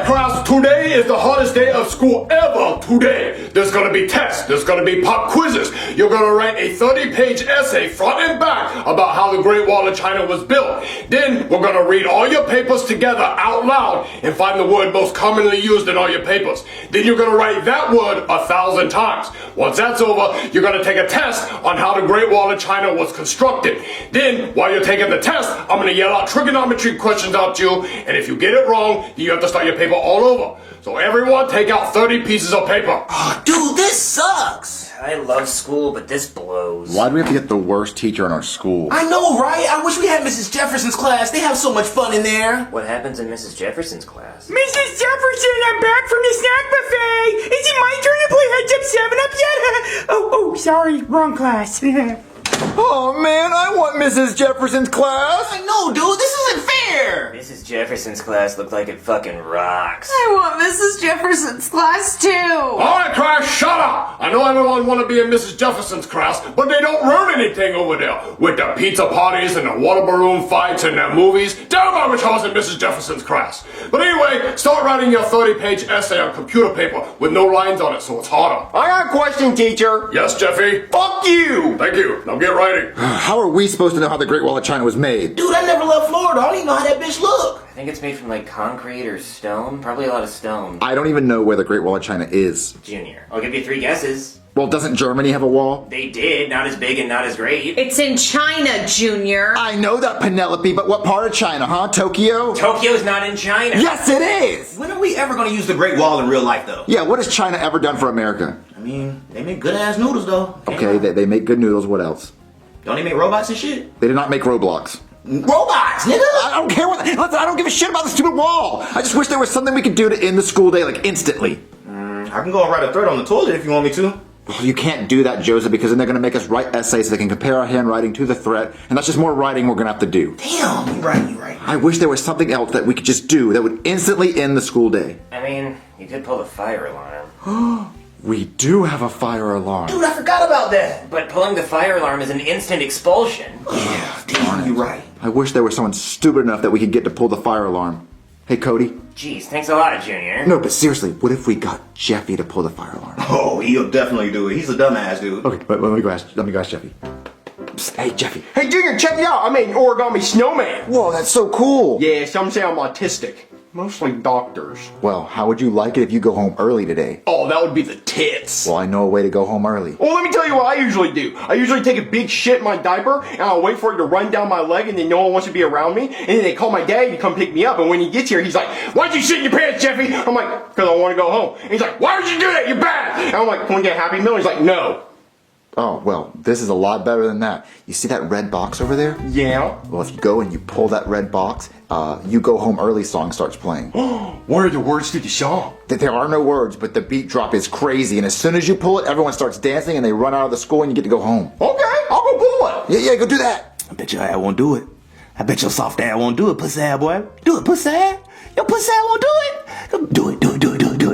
Alright class, today is the hardest day of school ever. Today, there's gonna be tests, there's gonna be pop quizzes. You're gonna write a 30-page essay, front and back, about how the Great Wall of China was built. Then, we're gonna read all your papers together out loud and find the word most commonly used in all your papers. Then you're gonna write that word 1,000 times. Once that's over, you're gonna take a test on how the Great Wall of China was constructed. Then, while you're taking the test, I'm gonna yell out trigonometry questions out to you, and if you get it wrong, then you have to start your paper all over. So everyone take out 30 pieces of paper. Oh, dude, this sucks. I love school, but this blows. Why do we have to get the worst teacher in our school? I know, right? I wish we had Mrs. Jefferson's class. They have so much fun in there. What happens in Mrs. Jefferson's class? Mrs. Jefferson, I'm back from the snack buffet. Is it my turn to play Heads Up 7-Up yet? oh, sorry, wrong class. Oh man, I want Mrs. Jefferson's class! I know, dude, this isn't fair. Mrs. Jefferson's class looked like it fucking rocks. I want Mrs. Jefferson's class too. Alright class, shut up! I know everyone want to be in Mrs. Jefferson's class, but they don't learn anything over there. With the pizza parties and the water balloon fights and the movies. Damn, I wish I was in Mrs. Jefferson's class. But anyway, start writing your 30-page essay on computer paper with no lines on it so it's harder. I got a question, teacher. Yes, Jeffy? Fuck you! Thank you. Now get writing. How are we supposed to know how the Great Wall of China was made? Dude, I never left Florida. I don't even know how that bitch look. I think it's made from like concrete or stone. Probably a lot of stone. I don't even know where the Great Wall of China is. Junior, I'll give you 3 guesses. Well, doesn't Germany have a wall? They did, not as big and not as great. It's in China, Junior. I know that, Penelope, but what part of China, huh? Tokyo? Tokyo's not in China. Yes, it is! When are we ever gonna use the Great Wall in real life, though? Yeah, what has China ever done for America? I mean, they make good-ass noodles, though. Okay, they make good noodles, what else? Don't they make robots and shit? They did not make Roblox. Robots, nigga! I don't care what. Listen, I don't give a shit about the stupid wall. I just wish there was something we could do to end the school day, like instantly. I can go and write a thread on the toilet if you want me to. Well, you can't do that, Joseph, because then they're going to make us write essays so they can compare our handwriting to the threat, and that's just more writing we're going to have to do. Damn, you're right. I wish there was something else that we could just do that would instantly end the school day. I mean, you could pull the fire alarm. We do have a fire alarm. Dude, I forgot about that. But pulling the fire alarm is an instant expulsion. Yeah, damn, you're right. I wish there was someone stupid enough that we could get to pull the fire alarm. Hey, Cody. Jeez, thanks a lot, Junior. No, but seriously, what if we got Jeffy to pull the fire alarm? Oh, he'll definitely do it. He's a dumbass, dude. Okay, but let me go ask Jeffy. Psst, hey, Jeffy. Hey, Junior, check me out. I made an origami snowman. Whoa, that's so cool. Yeah, some say I'm autistic. Mostly doctors. Well, how would you like it if you go home early today? Oh, that would be the tits. Well, I know a way to go home early. Well, let me tell you what I usually do. I usually take a big shit in my diaper, and I'll wait for it to run down my leg, and then no one wants to be around me. And then they call my dad to come pick me up, and when he gets here, he's like, "Why'd you shit in your pants, Jeffy?" I'm like, "Because I want to go home." And he's like, "Why would you do that? You're bad." And I'm like, "Can we get a Happy Meal?" He's like, "No." Oh, well, this is a lot better than that. You see that red box over there? Yeah. Well, if you go and you pull that red box, You Go Home Early song starts playing. What are the words to the song? There are no words, but the beat drop is crazy, and as soon as you pull it, everyone starts dancing, and they run out of the school, and you get to go home. Okay, I'll go pull it. Yeah, go do that. I bet your ass won't do it. I bet your soft ass won't do it, pussy ass boy. Do it, pussy ass. Your pussy ass won't do it. Do it.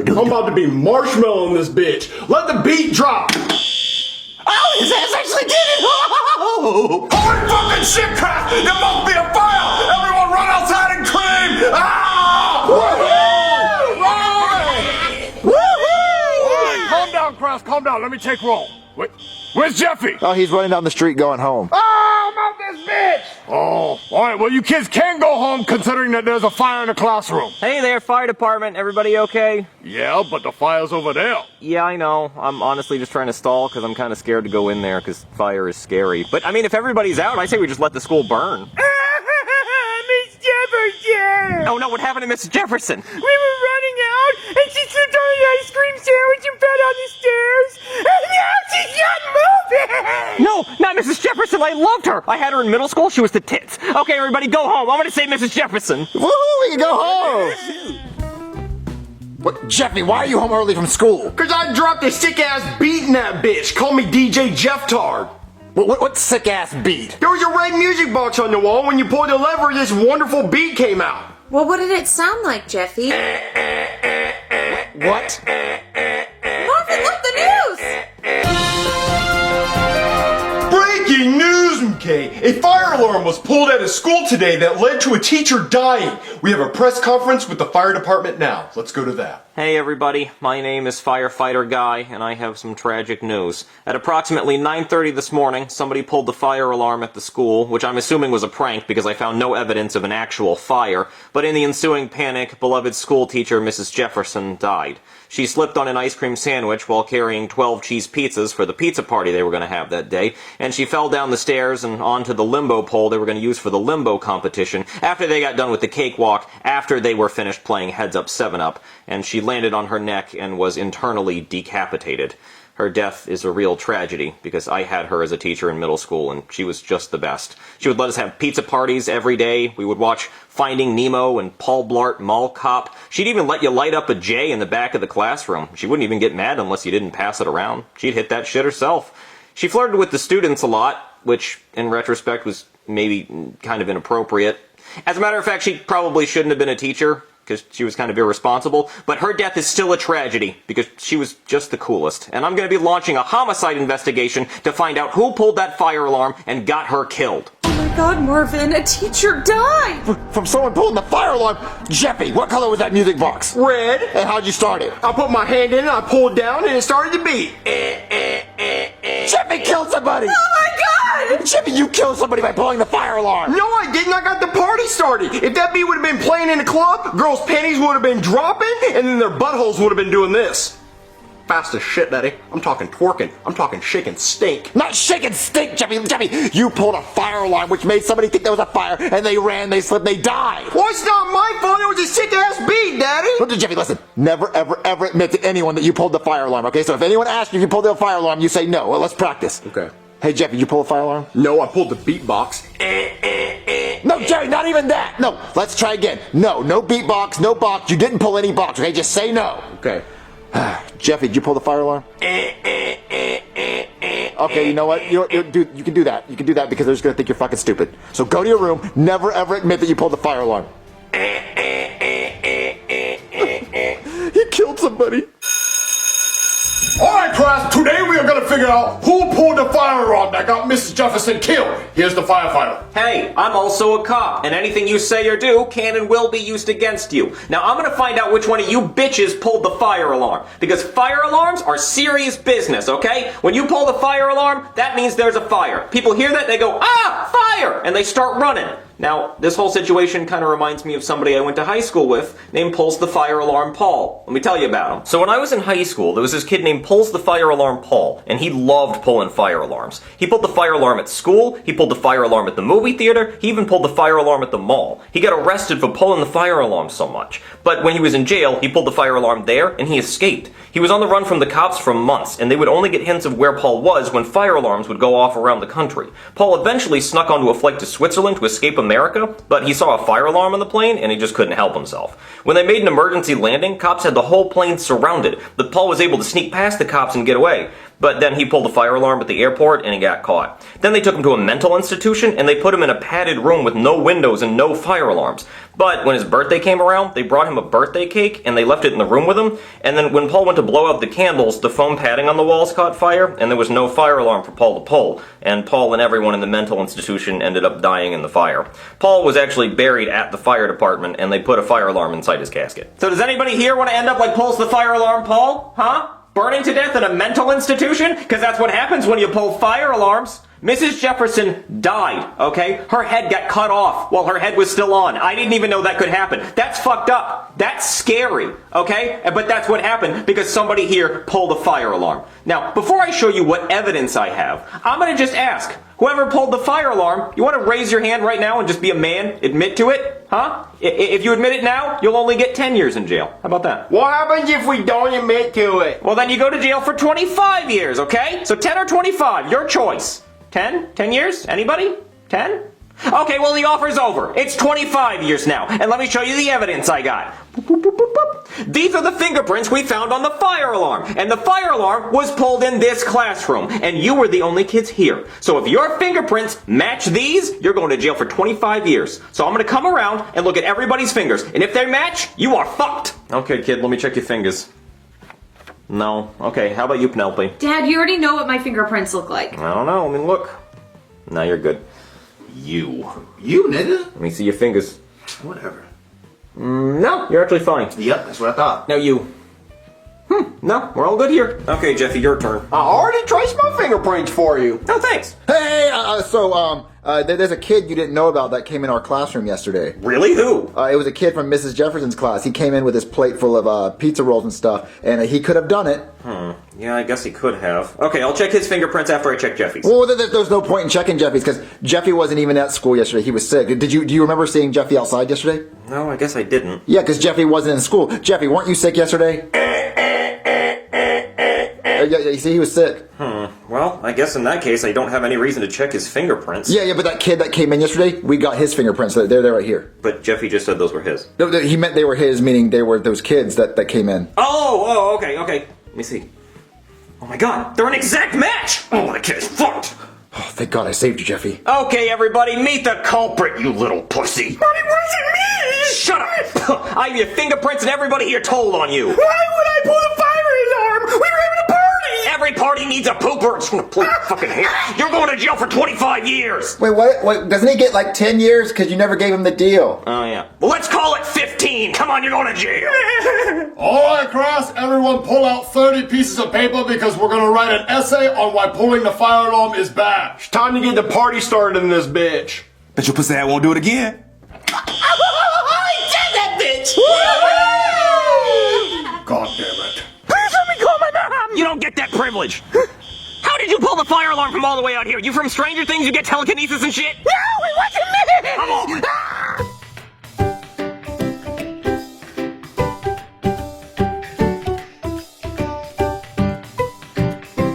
I'm about to be marshmallow in this bitch. Let the beat drop. Oh, his ass actually did it! Oh! Holy fucking shit, crap! There must be a fire! Everyone run outside and scream! Ah! Woo-hoo! Calm down, Cross, calm down. Let me take roll. Wait, where's Jeffy? Oh, he's running down the street going home. Oh, I'm out this bitch! Oh, alright, well you kids can go home considering that there's a fire in the classroom. Hey there, fire department. Everybody okay? Yeah, but the fire's over there. Yeah, I know. I'm honestly just trying to stall because I'm kind of scared to go in there because fire is scary. But, I mean, if everybody's out, I say we just let the school burn. Miss Jefferson! Oh, no, what happened to Mrs. Jefferson? We were running out, and she slipped on the ice cream sandwich and fell down the stairs. And now she's not moving! No, not Mrs. Jefferson. I loved her. I had her in middle school. She was the tits. Okay, everybody, go home. I'm going to say Mrs. Jefferson. Woo, we can go home. What, Jeffy, why are you home early from school? Cause I dropped a sick ass beat in that bitch. Call me DJ Jeff-Tard. What sick ass beat? There was a red music box on the wall. When you pulled the lever, this wonderful beat came out. Well, what did it sound like, Jeffy? What? Marvin, look, the news! Breaking news! Okay, a fire alarm was pulled at a school today that led to a teacher dying. We have a press conference with the fire department now. Let's go to that. Hey everybody, my name is Firefighter Guy, and I have some tragic news. At approximately 9:30 this morning, somebody pulled the fire alarm at the school, which I'm assuming was a prank because I found no evidence of an actual fire, but in the ensuing panic, beloved school teacher Mrs. Jefferson died. She slipped on an ice cream sandwich while carrying 12 cheese pizzas for the pizza party they were going to have that day, and she fell down the stairs and onto the limbo pole they were going to use for the limbo competition after they got done with the cakewalk, after they were finished playing Heads Up 7-Up, and she landed on her neck and was internally decapitated. Her death is a real tragedy, because I had her as a teacher in middle school, and she was just the best. She would let us have pizza parties every day. We would watch Finding Nemo and Paul Blart Mall Cop. She'd even let you light up a J in the back of the classroom. She wouldn't even get mad unless you didn't pass it around. She'd hit that shit herself. She flirted with the students a lot, which, in retrospect, was maybe kind of inappropriate. As a matter of fact, she probably shouldn't have been a teacher, because she was kind of irresponsible, but her death is still a tragedy, because she was just the coolest. And I'm going to be launching a homicide investigation to find out who pulled that fire alarm and got her killed. Oh my God, Marvin, a teacher died! From someone pulling the fire alarm. Jeffy, what color was that music box? Red. And how'd you start it? I put my hand in it, I pulled down, and it started to beat. Jeffy killed somebody! Oh my God! Jeffy, you killed somebody by pulling the fire alarm! No, I didn't. I got the party started. If that beat would have been playing in the club, girls' panties would have been dropping, and then their buttholes would have been doing this. Fast as shit, Daddy. I'm talking twerking. I'm talking shake and stink. Not shake and stink, Jeffy! Jeffy, you pulled a fire alarm which made somebody think there was a fire, and they ran, they slipped, they died! Well, it's not my fault. It was a sick-ass beat, Daddy. Listen, Jeffy, listen. Never, ever, ever admit to anyone that you pulled the fire alarm, okay? So if anyone asks you if you pulled the fire alarm, you say no. Well, let's practice. Okay. Hey, Jeffy, did you pull a fire alarm? No, I pulled the beatbox. No, Jerry, not even that! No, let's try again. No beatbox, no box. You didn't pull any box, okay? Just say no. Okay. Jeffy, did you pull the fire alarm? Okay, you know what? You can do that. You can do that because they're just gonna think you're fucking stupid. So go to your room. Never ever admit that you pulled the fire alarm. He killed somebody. Alright, class, today we are going to figure out who pulled the fire alarm that got Mrs. Jefferson killed. Here's the firefighter. Hey, I'm also a cop, and anything you say or do can and will be used against you. Now I'm gonna find out which one of you bitches pulled the fire alarm, because fire alarms are serious business, okay? When you pull the fire alarm, that means there's a fire. People hear that, they go, ah, fire, and they start running. Now, this whole situation kind of reminds me of somebody I went to high school with named Pulls the Fire Alarm Paul. Let me tell you about him. So when I was in high school, there was this kid named Pulls the Fire Alarm Paul, and he loved pulling fire alarms. He pulled the fire alarm at school, he pulled the fire alarm at the movie theater, he even pulled the fire alarm at the mall. He got arrested for pulling the fire alarm so much. But when he was in jail, he pulled the fire alarm there, and he escaped. He was on the run from the cops for months, and they would only get hints of where Paul was when fire alarms would go off around the country. Paul eventually snuck onto a flight to Switzerland to escape America, but he saw a fire alarm on the plane, and he just couldn't help himself. When they made an emergency landing, cops had the whole plane surrounded, but Paul was able to sneak past the cops and get away. But then he pulled a fire alarm at the airport, and he got caught. Then they took him to a mental institution, and they put him in a padded room with no windows and no fire alarms. But when his birthday came around, they brought him a birthday cake, and they left it in the room with him, and then when Paul went to blow out the candles, the foam padding on the walls caught fire, and there was no fire alarm for Paul to pull, and Paul and everyone in the mental institution ended up dying in the fire. Paul was actually buried at the fire department, and they put a fire alarm inside his casket. So does anybody here want to end up like Pulls the Fire Alarm Paul? Huh? Burning to death in a mental institution? Because that's what happens when you pull fire alarms. Mrs. Jefferson died, okay? Her head got cut off while her head was still on. I didn't even know that could happen. That's fucked up. That's scary, okay? But that's what happened because somebody here pulled a fire alarm. Now, before I show you what evidence I have, I'm gonna just ask, whoever pulled the fire alarm, you wanna raise your hand right now and just be a man? Admit to it? Huh? If you admit it now, you'll only get 10 years in jail. How about that? What happens if we don't admit to it? Well, then you go to jail for 25 years, okay? So 10 or 25, your choice. 10? 10 years? Anybody? 10? Okay, well the offer's over. It's 25 years now, and let me show you the evidence I got. These are the fingerprints we found on the fire alarm, and the fire alarm was pulled in this classroom, and you were the only kids here. So if your fingerprints match these, you're going to jail for 25 years. So I'm going to come around and look at everybody's fingers, and if they match, you are fucked. Okay, kid, let me check your fingers. No. Okay, how about you, Penelope? Dad, you already know what my fingerprints look like. I don't know. I mean, look. Now you're good. You. You, nigga. Let me see your fingers. Whatever. No, you're actually fine. Yep, that's what I thought. Now you. No, we're all good here. Okay, Jeffy, your turn. I already traced my fingerprints for you. Oh, thanks. Hey, there's a kid you didn't know about that came in our classroom yesterday. Really? Who? It was a kid from Mrs. Jefferson's class. He came in with his plate full of pizza rolls and stuff, and he could have done it. Yeah, I guess he could have. Okay, I'll check his fingerprints after I check Jeffy's. Well, there's no point in checking Jeffy's because Jeffy wasn't even at school yesterday. He was sick. Do you remember seeing Jeffy outside yesterday? No, I guess I didn't. Yeah, because Jeffy wasn't in school. Jeffy, weren't you sick yesterday? Yeah, you see, he was sick. Well, I guess in that case, I don't have any reason to check his fingerprints. Yeah, but that kid that came in yesterday, we got his fingerprints. They're right here. But Jeffy just said those were his. No, he meant they were his, meaning they were those kids that came in. Okay. Let me see. Oh my god, they're an exact match! Oh, that kid is fucked! Oh, thank God I saved you, Jeffy. Okay, everybody, meet the culprit, you little pussy! But it wasn't me! Shut up! I have your fingerprints and everybody here told on you! Why would I pull the fire alarm? We were having a party! Every party needs a pooper! It's gonna pull your fucking hair! You're going to jail for 25 years! Wait, what? Doesn't he get like 10 years? Because you never gave him the deal. Oh, yeah. Well, let's call it 15! Come on, you're going to jail! Alright, class, everyone pull out 30 pieces of paper because we're gonna write an essay on why pulling the fire alarm is bad. It's time to get the party started in this bitch. Bet your pussy ass won't do it again. God damn it. Please let me call my mom! You don't get that privilege! How did you pull the fire alarm from all the way out here? You from Stranger Things? You get telekinesis and shit? No, it wasn't me! Come on!